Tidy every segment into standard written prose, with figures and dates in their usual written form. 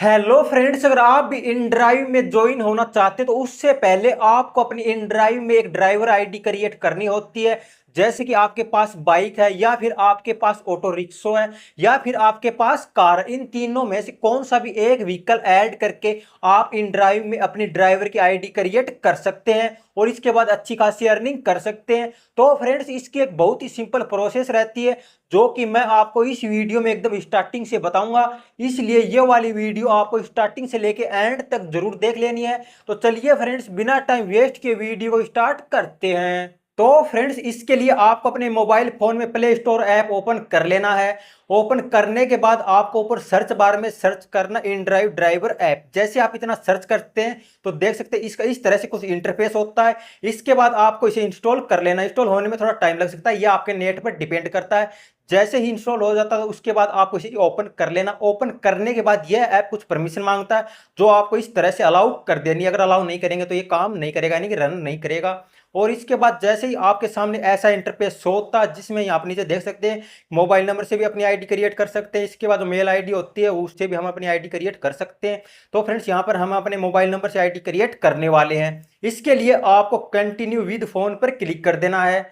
Hello friends, अगर आप भी इन ड्राइव में ज्वाइन होना चाहते हैं तो उससे पहले आपको अपनी इन ड्राइव में एक ड्राइवर आईडी क्रिएट करनी होती है। जैसे कि आपके पास बाइक है या फिर आपके पास ऑटो रिक्शो है या फिर आपके पास कार, इन तीनों में से कौन सा भी एक व्हीकल ऐड करके आप इन ड्राइव में अपनी ड्राइवर की आईडी क्रिएट कर सकते हैं और इसके बाद अच्छी खासी अर्निंग कर सकते हैं। तो फ्रेंड्स, इसकी एक बहुत ही सिंपल प्रोसेस रहती है जो कि मैं आपको इस वीडियो में एकदम स्टार्टिंग से बताऊंगा। इसलिए ये वाली वीडियो आपको स्टार्टिंग से लेके एंड तक जरूर देख लेनी है। तो चलिए फ्रेंड्स, बिना टाइम वेस्ट के वीडियो को स्टार्ट करते हैं। तो फ्रेंड्स, इसके लिए आपको अपने मोबाइल फोन में प्ले स्टोर ऐप ओपन कर लेना है। ओपन करने के बाद आपको ऊपर सर्च बार में सर्च करना इन ड्राइव ड्राइवर ऐप। जैसे आप इतना सर्च करते हैं तो देख सकते हैं इसका इस तरह से कुछ इंटरफेस होता है। इसके बाद आपको इसे इंस्टॉल कर लेना। इंस्टॉल होने में थोड़ा टाइम लग सकता है, यह आपके नेट पर डिपेंड करता है। जैसे ही इंस्टॉल हो जाता है उसके बाद आपको इसे ओपन कर लेना। ओपन करने के बाद यह ऐप कुछ परमिशन मांगता है जो आपको इस तरह से अलाउ कर देनी है। अगर अलाउ नहीं करेंगे तो ये काम नहीं करेगा, यानी कि रन नहीं करेगा। और इसके बाद जैसे ही आपके सामने ऐसा इंटरफेस शो होता है जिसमें आप नीचे देख सकते हैं मोबाइल नंबर से भी अपनी आईडी क्रिएट कर सकते हैं। इसके बाद जो मेल आईडी होती है उससे भी हम अपनी आईडी क्रिएट कर सकते हैं। तो फ्रेंड्स, यहाँ पर हम अपने मोबाइल नंबर से आईडी क्रिएट करने वाले हैं। इसके लिए आपको कंटिन्यू विद फोन पर क्लिक कर देना है।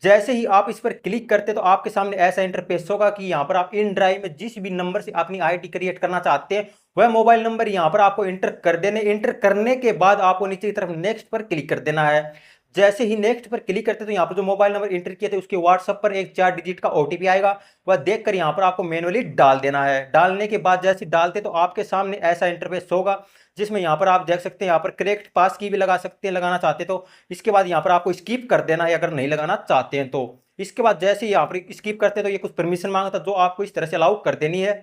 जैसे ही आप इस पर क्लिक करते तो आपके सामने ऐसा इंटरफेस होगा कि यहाँ पर आप इन ड्राइव में जिस भी नंबर से अपनी आईडी क्रिएट करना चाहते हैं वह मोबाइल नंबर यहाँ पर आपको इंटर कर देने। इंटर करने के बाद आपको नीचे की तरफ नेक्स्ट पर क्लिक कर देना है। जैसे ही नेक्स्ट पर क्लिक करते तो यहाँ पर जो मोबाइल नंबर इंटर किए थे उसके व्हाट्सएप पर एक 4 डिजिट का ओटीपी आएगा। वह देखकर यहाँ पर आपको मैनुअली डाल देना है। डालने के बाद जैसे डालते तो आपके सामने ऐसा इंटरफेस होगा जिसमें यहाँ पर आप देख सकते हैं यहाँ पर करेक्ट पास की भी लगा सकते हैं, लगाना चाहते तो। इसके बाद यहाँ पर आपको स्किप कर देना है अगर नहीं लगाना चाहते हैं तो। इसके बाद जैसे ही यहाँ पर स्किप करते हैं तो ये कुछ परमिशन मांगता जो आपको इस तरह से अलाउ कर देनी है।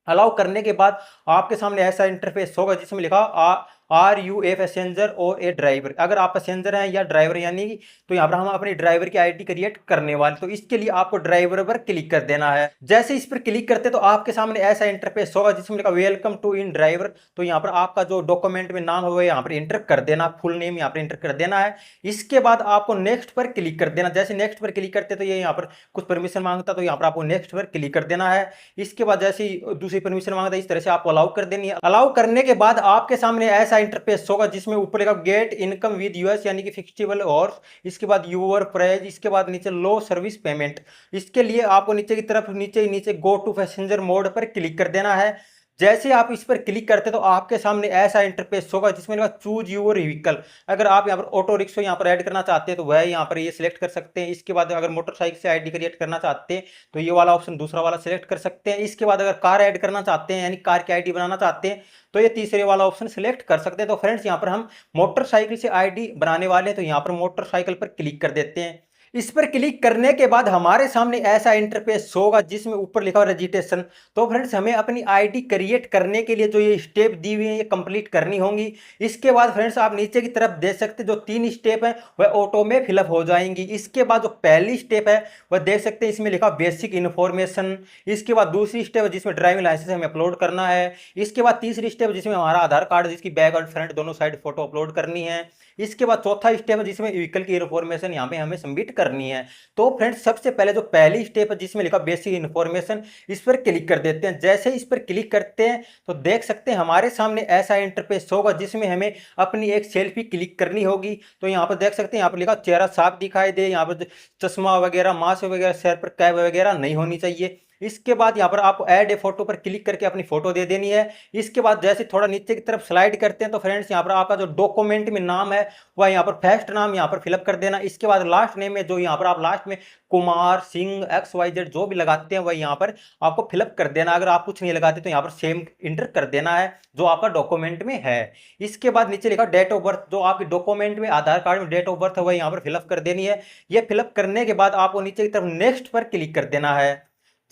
अलाउ करने के बाद आपके सामने ऐसा इंटरफेस होगा जिसमें लिखा आर यू ए पैसेंजर और ए ड्राइवर। अगर आप पैसेंजर हैं या ड्राइवर यानी तो यहाँ पर हम अपनी ड्राइवर की आईडी क्रिएट करने वाले, तो इसके लिए आपको ड्राइवर पर क्लिक कर देना है। जैसे इस पर क्लिक करते तो आपके सामने ऐसा इंटरफेस होगा जिसमें लिखा वेलकम टू इन ड्राइवर। तो यहाँ पर आपका जो डॉक्यूमेंट में नाम है यहाँ पर इंटर कर देना, फुल नेम यहाँ पर इंटर कर देना है। इसके बाद आपको नेक्स्ट पर क्लिक कर देना। जैसे नेक्स्ट पर क्लिक करते तो ये यहाँ पर कुछ परमिशन मांगता तो यहाँ पर आपको नेक्स्ट पर क्लिक कर देना है। इसके बाद जैसे ही दूसरी परमिशन मांगता है इस तरह से आपको अलाउ कर देनी है। अलाउ करने के बाद आपके सामने ऐसा इंटरफेस होगा जिसमें ऊपर लिखा गेट इनकम विद यूएस यानी कि फिक्सेबल और इसके बाद यूर प्राइस, इसके बाद नीचे लो सर्विस पेमेंट। इसके लिए आपको नीचे की तरफ नीचे गो टू पैसेंजर मोड पर क्लिक कर देना है। जैसे आप इस पर क्लिक करते तो आपके सामने ऐसा इंटरफेस होगा जिसमें लिखा चूज यूर व्हीकल। अगर आप यहाँ पर ऑटो रिक्शा यहाँ पर ऐड करना चाहते हैं तो वह यहाँ पर ये सिलेक्ट कर सकते हैं। इसके बाद अगर मोटरसाइकिल से आईडी क्रिएट करना चाहते हैं तो ये वाला ऑप्शन दूसरा वाला सिलेक्ट कर सकते हैं। इसके बाद अगर कार ऐड करना चाहते हैं यानी कार की आईडी बनाना चाहते हैं तो ये तीसरे वाला ऑप्शन सिलेक्ट कर सकते हैं। तो फ्रेंड्स, यहाँ पर हम मोटरसाइकिल से आईडी बनाने वाले हैं तो यहाँ पर मोटरसाइकिल पर क्लिक कर देते हैं। इस पर क्लिक करने के बाद हमारे सामने ऐसा इंटरफेस होगा जिसमें ऊपर लिखा हुआ रजिस्ट्रेशन। तो फ्रेंड्स, हमें अपनी आईडी क्रिएट करने के लिए जो ये स्टेप दी हुई है ये कंप्लीट करनी होंगी। इसके बाद फ्रेंड्स, आप नीचे की तरफ देख सकते हैं जो 3 स्टेप है वह ऑटो में फिलअप हो जाएंगी। इसके बाद जो पहली स्टेप है वह देख सकते हैं इसमें लिखा बेसिक इन्फॉर्मेशन। इसके बाद दूसरी स्टेप जिसमें ड्राइविंग लाइसेंस हमें अपलोड करना है। इसके बाद तीसरी स्टेप जिसमें हमारा आधार कार्ड जिसकी बैक और फ्रंट दोनों साइड फोटो अपलोड करनी है। इसके बाद चौथा स्टेप है जिसमें व्हीकल की इन्फॉर्मेशन यहाँ पे हमें सबमिट करनी है। तो फ्रेंड्स, सबसे पहले जो पहली स्टेप है जिसमें लिखा बेसिक इन्फॉर्मेशन, इस पर क्लिक कर देते हैं। जैसे इस पर क्लिक करते हैं तो देख सकते हैं हमारे सामने ऐसा इंटरफेस होगा जिसमें हमें अपनी एक सेल्फी क्लिक करनी होगी। तो यहाँ पर देख सकते हैं यहाँ पर लिखा चेहरा साफ दिखाई दे, यहाँ पर चश्मा वगैरह मास्क वगैरह सर पर कैप वगैरह नहीं होनी चाहिए। इसके बाद यहाँ पर आपको ऐड ए फोटो पर क्लिक करके अपनी फोटो दे देनी है। इसके बाद जैसे थोड़ा नीचे की तरफ स्लाइड करते हैं तो फ्रेंड्स, यहाँ पर आपका जो डॉक्यूमेंट में नाम है वह यहाँ पर फर्स्ट नाम यहाँ पर फिलअप कर देना। इसके बाद लास्ट नेम में जो यहाँ पर आप लास्ट में कुमार सिंह XYZ जो भी लगाते हैं वह यहाँ पर आपको फिलअप कर देना। अगर आप कुछ नहीं लगाते तो यहाँ पर सेम इंटर कर देना है जो आपका डॉक्यूमेंट में है। इसके बाद नीचे लिखा डेट ऑफ बर्थ, जो आपके डॉक्यूमेंट में आधार कार्ड में डेट ऑफ बर्थ है वह यहाँ पर फिलअप कर देनी है। ये फिलअप करने के बाद आपको नीचे की तरफ नेक्स्ट पर क्लिक कर देना है।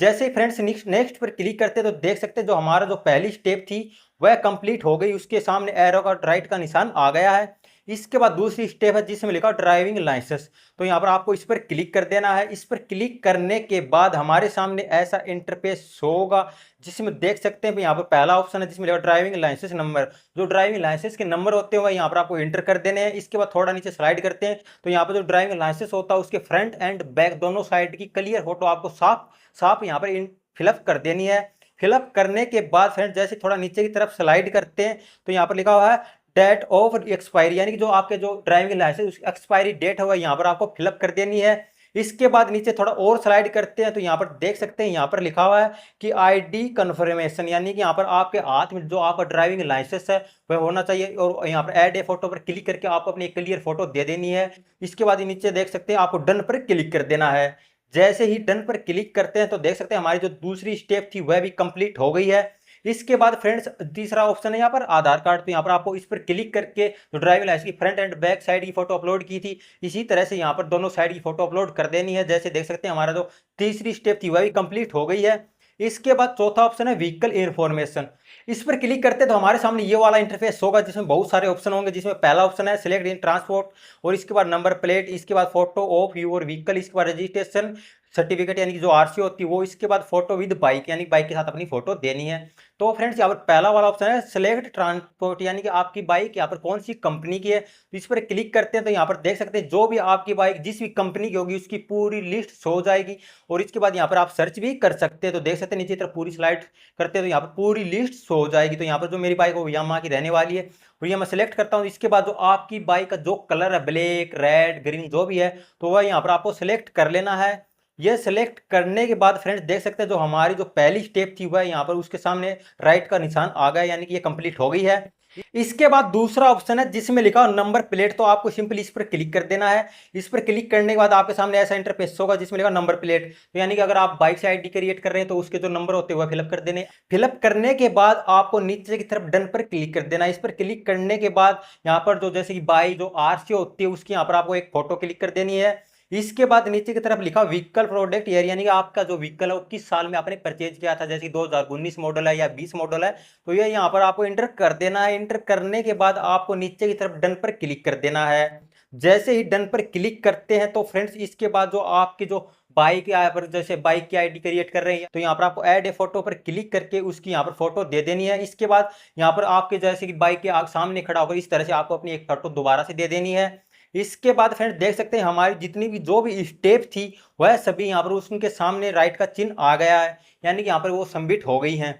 जैसे फ्रेंड्स नेक्स्ट पर क्लिक करते हैं तो देख सकते हैं जो हमारा जो पहली स्टेप थी वह कंप्लीट हो गई। उसके सामने एरो का राइट का निशान आ गया है। इसके बाद दूसरी स्टेप है जिसमें लिखा ड्राइविंग लाइसेंस। तो यहाँ पर आपको इस पर क्लिक कर देना है। इस पर क्लिक करने के बाद हमारे सामने ऐसा इंटरफेस होगा जिसमें देख सकते हैं यहाँ पर पहला ऑप्शन है जिसमें लिखा ड्राइविंग लाइसेंस नंबर। जो ड्राइविंग लाइसेंस के नंबर होते हैं वह यहाँ पर आपको इंटर कर देने हैं। इसके बाद थोड़ा नीचे स्लाइड करते हैं तो यहाँ पर जो ड्राइविंग लाइसेंस होता है उसके फ्रंट एंड बैक दोनों साइड की क्लियर फोटो आपको साफ साफ यहाँ पर फिलअप कर देनी है। फिलअप करने के बाद फ्रेंड्स जैसे थोड़ा नीचे की तरफ स्लाइड करते हैं तो यहाँ पर लिखा हुआ है डेट ऑफ एक्सपायरी, यानी कि जो आपके जो ड्राइविंग लाइसेंस उसकी एक्सपायरी डेट है वह यहाँ पर आपको फिलअप कर देनी है। इसके बाद नीचे थोड़ा और स्लाइड करते हैं तो यहाँ पर देख सकते हैं यहाँ पर लिखा हुआ है कि आईडी कन्फर्मेशन, यानी कि यहाँ पर आपके हाथ में जो आपका ड्राइविंग लाइसेंस है वह होना चाहिए और यहाँ पर ऐड ए फोटो पर क्लिक करके आपको अपनी क्लियर फोटो दे देनी है। इसके बाद नीचे देख सकते हैं आपको डन पर क्लिक कर देना है। जैसे ही डन पर क्लिक करते हैं तो देख सकते हैं हमारी जो दूसरी स्टेप थी वह भी कंप्लीट हो गई है। इसके बाद फ्रेंड्स तीसरा ऑप्शन है यहाँ पर आधार कार्ड, तो यहाँ पर आपको इस पर क्लिक करके जो ड्राइविंग लाइसेंस की फ्रंट एंड बैक साइड की फोटो अपलोड की थी इसी तरह से यहाँ पर दोनों साइड की फोटो अपलोड कर देनी है। जैसे देख सकते हैं हमारा जो तीसरी स्टेप थी वह भी कंप्लीट हो गई है। इसके बाद चौथा ऑप्शन है व्हीकल इन्फॉर्मेशन। इस पर क्लिक करते तो हमारे सामने ये वाला इंटरफेस होगा जिसमें बहुत सारे ऑप्शन होंगे, जिसमें पहला ऑप्शन है सिलेक्ट इन ट्रांसपोर्ट और इसके बाद नंबर प्लेट, इसके बाद फोटो ऑफ योर व्हीकल, इसके बाद रजिस्ट्रेशन सर्टिफिकेट यानी कि जो आरसी होती है वो, इसके बाद फोटो विद बाइक यानी बाइक के साथ अपनी फोटो देनी है। तो फ्रेंड्स यहाँ पर पहला वाला ऑप्शन है सिलेक्ट ट्रांसपोर्ट, यानी कि आपकी बाइक यहाँ पर कौन सी कंपनी की है, तो इस पर क्लिक करते हैं तो यहाँ पर देख सकते हैं जो भी आपकी बाइक जिस भी कंपनी की होगी उसकी पूरी लिस्ट शो हो जाएगी। और इसके बाद यहाँ पर आप सर्च भी कर सकते हैं तो देख सकते हैं नीचे तरफ पूरी स्लाइड करते हैं तो यहाँ पर पूरी लिस्ट शो हो जाएगी। तो यहाँ पर जो मेरी बाइक है यामाहा की रहने वाली है और ये मैं सिलेक्ट करता हूँ। इसके बाद जो आपकी बाइक का जो कलर है ब्लैक रेड ग्रीन जो भी है तो वह यहाँ पर आपको सिलेक्ट कर लेना है। ये सिलेक्ट करने के बाद फ्रेंड्स देख सकते हैं जो हमारी जो पहली स्टेप थी वह यहाँ पर उसके सामने राइट का निशान आ गया, यानी कि ये कंप्लीट हो गई है। इसके बाद दूसरा ऑप्शन है जिसमें लिखा नंबर प्लेट, तो आपको सिंपली इस पर क्लिक कर देना है। इस पर क्लिक करने के बाद आपके सामने ऐसा इंटरफेस होगा जिसमें लिखा नंबर प्लेट, तो यानी कि अगर आप बाइक से आईडी क्रिएट कर रहे हैं तो उसके जो नंबर होते हैं वह फिलअप कर देने। फिलअप करने के बाद आपको नीचे की तरफ डन पर क्लिक कर देना है। इस पर क्लिक करने के बाद यहाँ पर जो जैसे कि बाइक जो आरसी होती है उसकी यहाँ पर आपको एक फोटो क्लिक कर देनी है। इसके बाद नीचे की तरफ लिखा व्हीकल प्रोडक्ट ईयर, यानी कि आपका जो व्हीकल है वो किस साल में आपने परचेज किया था, जैसे 2019 मॉडल है या 20 मॉडल है तो ये यहाँ पर आपको इंटर कर देना है। इंटर करने के बाद आपको नीचे की तरफ डन पर क्लिक कर देना है। जैसे ही डन पर क्लिक करते हैं तो फ्रेंड्स इसके बाद जो आपकी जो बाइक यहाँ पर जैसे बाइक की आईडी क्रिएट कर रहे हैं तो यहाँ पर आपको ऐड ए फोटो पर क्लिक करके उसकी यहाँ पर फोटो दे देनी है। इसके बाद यहाँ पर आपके जैसे कि बाइक के सामने खड़ा होकर इस तरह से आपको अपनी एक फोटो दोबारा से दे देनी है। इसके बाद फ्रेंड्स देख सकते हैं हमारी जितनी भी जो भी स्टेप थी वह सभी यहाँ पर उनके सामने राइट का चिन्ह आ गया है, यानी कि यहाँ पर वो सबमिट हो गई हैं।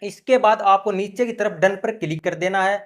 इसके बाद आपको नीचे की तरफ डन पर क्लिक कर देना है।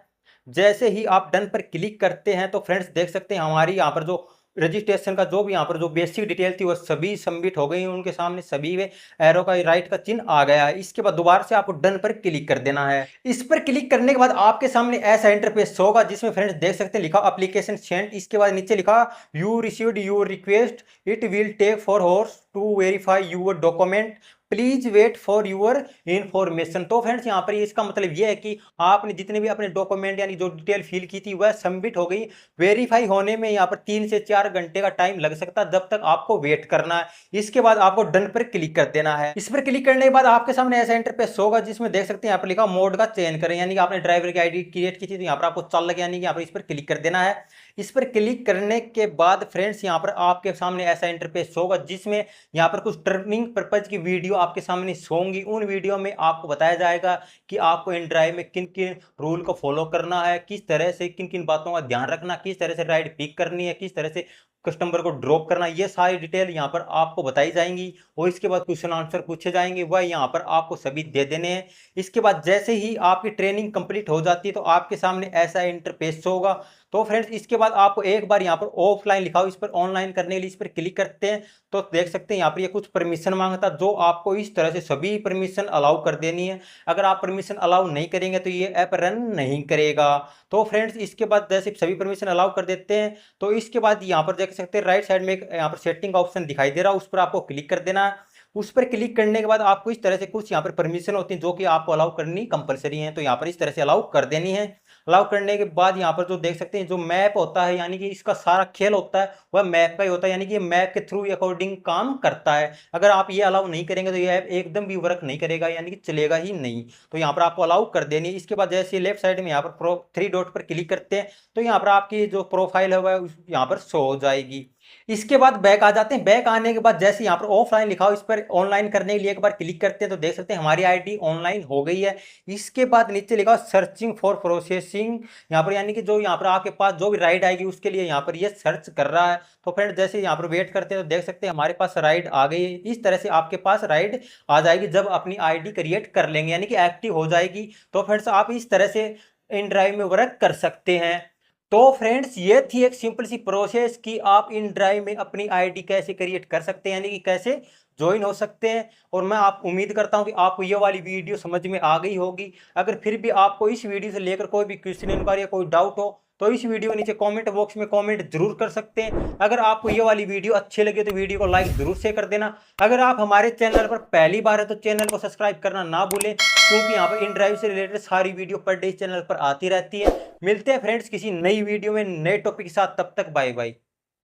जैसे ही आप डन पर क्लिक करते हैं तो फ्रेंड्स देख सकते हैं हमारी यहाँ पर जो रजिस्ट्रेशन का जो भी यहाँ पर जो बेसिक डिटेल थी वो सभी सबमिट हो गई, उनके सामने सभी में एरो का राइट का चिन्ह आ गया है। इसके बाद दोबारा से आपको डन पर क्लिक कर देना है। इस पर क्लिक करने के बाद आपके सामने ऐसा इंटरफेस होगा जिसमें फ्रेंड्स देख सकते हैं लिखा एप्लीकेशन सेंड, इसके बाद नीचे लिखा you received your request, it will take 4 hours to verify your document, please wait for your information. तो फ्रेंड्स यहाँ पर इसका मतलब ये है कि आपने जितने भी अपने डॉक्यूमेंट यानी जो डिटेल फिल की थी वह सबमिट हो गई। वेरीफाई होने में यहाँ पर 3 से 4 घंटे का टाइम लग सकता है, जब तक आपको वेट करना है। इसके बाद आपको डन पर क्लिक कर देना है। इस पर क्लिक करने के बाद आपके सामने ऐसा इंटरफेस होगा जिसमें देख सकते हैं यहाँ पर लिखा मोड का चयन करें, यानी कि आपने ड्राइवर की आईडी क्रिएट की थी तो यहाँ पर आपको चल लगे, यानी कि यहाँ पर इस पर क्लिक कर देना है। इस पर क्लिक करने के बाद फ्रेंड्स यहाँ पर आपके सामने ऐसा इंटरफेस होगा जिसमें यहाँ पर कुछ ट्रेनिंग पर्पज की वीडियो आपके सामने होंगी। उन वीडियो में आपको बताया जाएगा कि आपको इन ड्राइव में किन किन रूल को फॉलो करना है, किस तरह से किन किन बातों का ध्यान रखना, किस तरह से राइड पिक करनी है, किस तरह से कस्टमर को ड्रॉप करना, ये सारी डिटेल यहाँ पर आपको बताई जाएंगी। और इसके बाद क्वेश्चन आंसर पूछे जाएंगे, वह यहाँ पर आपको सभी दे देने हैं। इसके बाद जैसे ही आपकी ट्रेनिंग कंप्लीट हो जाती है तो आपके सामने ऐसा इंटरफेस होगा। तो फ्रेंड्स इसके बाद आपको एक बार यहाँ पर ऑफलाइन लिखा हो, इस पर ऑनलाइन करने के लिए इस पर क्लिक करते हैं तो देख सकते हैं यहाँ पर ये कुछ परमिशन मांगता, जो आपको इस तरह से सभी परमिशन अलाउ कर देनी है। अगर आप परमिशन अलाउ नहीं करेंगे तो ये ऐप रन नहीं करेगा। तो फ्रेंड्स इसके बाद जैसे सभी परमिशन अलाउ कर देते हैं तो इसके बाद यहाँ पर देख सकते हैं राइट साइड में एक यहाँ पर सेटिंग का ऑप्शन दिखाई दे रहा है, उस पर आपको क्लिक कर देना है। उस पर क्लिक करने के बाद आपको इस तरह से कुछ यहाँ पर परमिशन होती है जो कि आपको अलाउ करनी कंपलसरी है, तो यहाँ पर इस तरह से अलाउ कर देनी है। अलाउ करने के बाद यहाँ पर जो देख सकते हैं जो मैप होता है, यानी कि इसका सारा खेल होता है वह मैप का ही होता है, यानी कि ये मैप के थ्रू अकॉर्डिंग काम करता है। अगर आप ये अलाउ नहीं करेंगे तो ये ऐप एकदम भी वर्क नहीं करेगा, यानी कि चलेगा ही नहीं। तो यहाँ पर आपको अलाउ कर देनी है। इसके बाद जैसे लेफ्ट साइड में यहाँ पर 3 डॉट पर क्लिक करते हैं तो यहाँ पर आपकी जो प्रोफाइल है वह यहाँ पर शो हो जाएगी। इसके बाद बैक आ जाते हैं। बैक आने के बाद जैसे यहाँ पर ऑफलाइन लिखा हो, इस पर ऑनलाइन करने के लिए एक बार क्लिक करते हैं तो देख सकते हैं हमारी आईडी ऑनलाइन हो गई है। इसके बाद नीचे लिखा हो सर्चिंग फॉर प्रोसेसिंग, यहाँ पर यानी कि जो यहाँ पर आपके पास जो भी राइड आएगी उसके लिए यहाँ पर ये सर्च कर रहा है। तो फ्रेंड जैसे यहाँ पर वेट करते हैं तो देख सकते हैं हमारे पास राइड आ गई है। इस तरह से आपके पास राइड आ जाएगी जब अपनी आईडी क्रिएट कर लेंगे, यानी कि एक्टिव हो जाएगी। तो फ्रेंड्स आप इस तरह से इन ड्राइव में वर्क कर सकते हैं। तो फ्रेंड्स ये थी एक सिंपल सी प्रोसेस कि आप इन ड्राइव में अपनी आईडी कैसे क्रिएट कर सकते हैं, यानी कि कैसे ज्वाइन हो सकते हैं। और मैं आप उम्मीद करता हूं कि आपको ये वाली वीडियो समझ में आ गई होगी। अगर फिर भी आपको इस वीडियो से लेकर कोई भी क्वेश्चन इंक्वायरी या कोई डाउट हो तो इस वीडियो के नीचे कमेंट बॉक्स में कमेंट जरूर कर सकते हैं। अगर आपको ये वाली वीडियो अच्छी लगे तो वीडियो को लाइक जरूर से कर देना। अगर आप हमारे चैनल पर पहली बार है तो चैनल को सब्सक्राइब करना ना भूलें, क्योंकि यहाँ पर इन ड्राइव से रिलेटेड सारी वीडियो पर डे चैनल पर आती रहती है। मिलते हैं फ्रेंड्स किसी नई वीडियो में नए टॉपिक के साथ, तब तक बाय बाय।